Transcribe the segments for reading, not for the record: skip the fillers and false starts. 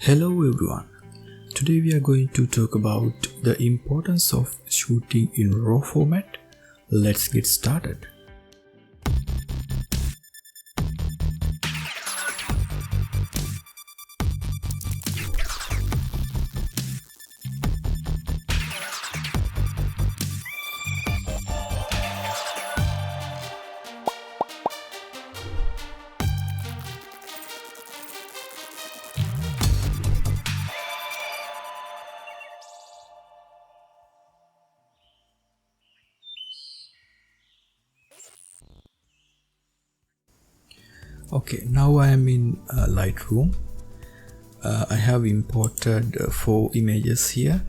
Hello everyone, today we are going to talk about the importance of shooting in RAW format. Let's get started. Okay, now I am in Lightroom. I have imported 4 images here.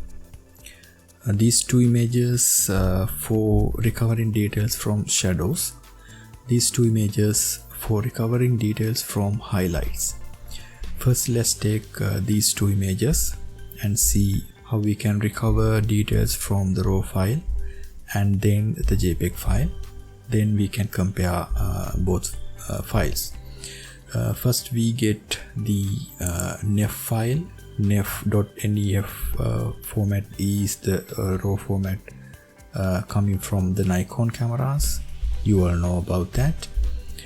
These 2 images for recovering details from shadows. These 2 images for recovering details from highlights. First, let's take these 2 images and see how we can recover details from the RAW file and then the JPEG file. Then we can compare both files. First we get the NEF file. NEF.NEF format is the RAW format coming from the Nikon cameras. You all know about that.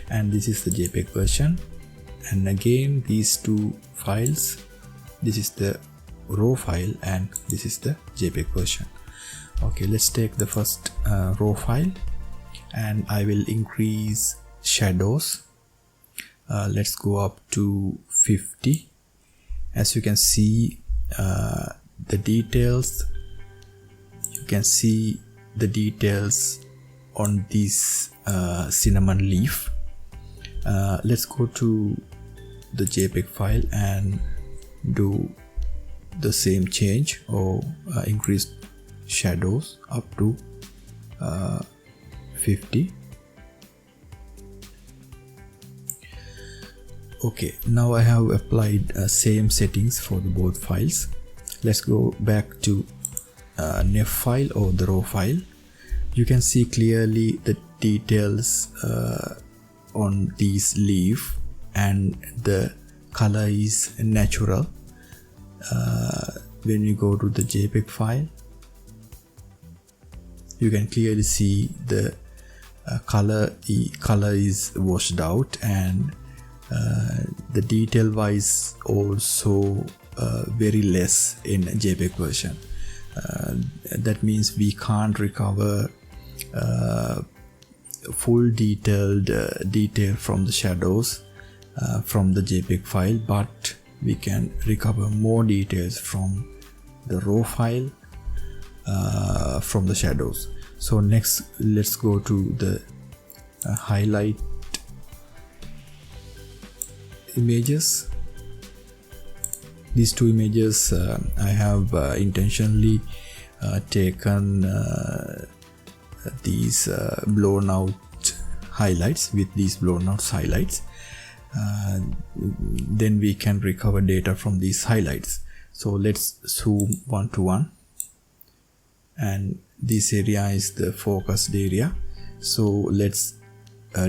And this is the JPEG version. And again, these 2 files, this is the RAW file and this is the JPEG version. Okay, let's take the first RAW file and I will increase shadows. Let's go up to 50. As you can see, the details, you can see the details on this cinnamon leaf. Let's go to the JPEG file and do the same change or increase shadows up to 50. Okay, now I have applied same settings for the both files. Let's go back to NEF file or the RAW file. You can see clearly the details on this leaf and the color is natural. When you go to the JPEG file, you can clearly see the color is washed out and the detail wise also very less in JPEG version. That means we can't recover full detailed detail from the shadows from the JPEG file, but we can recover more details from the RAW file from the shadows. So next, let's go to the highlight images. These 2 images I have intentionally taken these blown out highlights with these blown out highlights. Then we can recover data from these highlights. So let's zoom 1:1 and this area is the focused area. So let's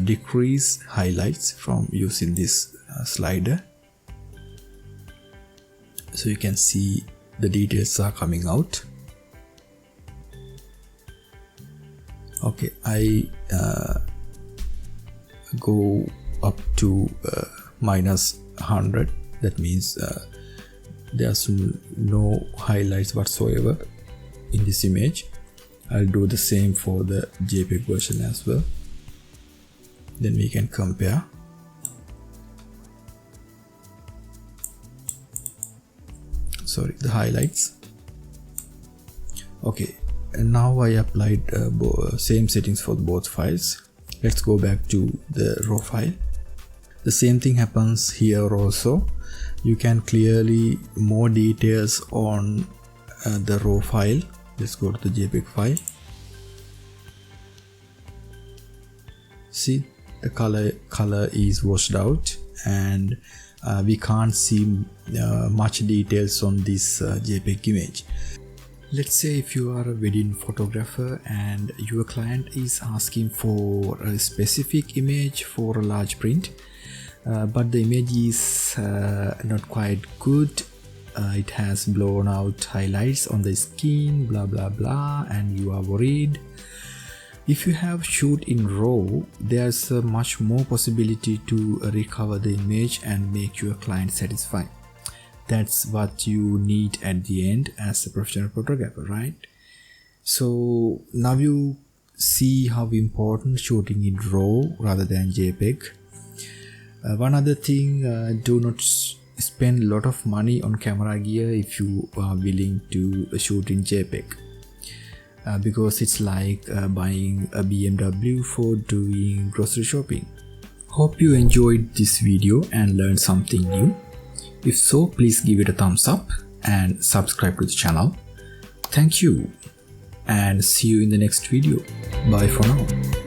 decrease highlights from using this slider, so you can see the details are coming out. Okay, I go up to -100. That means there's no highlights whatsoever in this image. I'll do the same for the JPEG version as well. Then we can compare. Sorry, the highlights. Okay, and now I applied same settings for both files. Let's go back to the RAW file. The same thing happens here also. You can clearly more details on the RAW file. Let's go to the JPEG file. See, the color is washed out and we can't see much details on this JPEG image. Let's say if you are a wedding photographer and your client is asking for a specific image for a large print, but the image is not quite good it has blown out highlights on the skin, blah blah blah, and you are worried. If you have shoot in RAW, there's a much more possibility to recover the image and make your client satisfied. That's what you need at the end as a professional photographer, right? So now you see how important shooting in RAW rather than JPEG. One other thing, do not spend a lot of money on camera gear if you are willing to shoot in JPEG. Because it's like buying a BMW for doing grocery shopping. Hope you enjoyed this video and learned something new. If so, please give it a thumbs up and subscribe to the channel. Thank you and see you in the next video. Bye for now.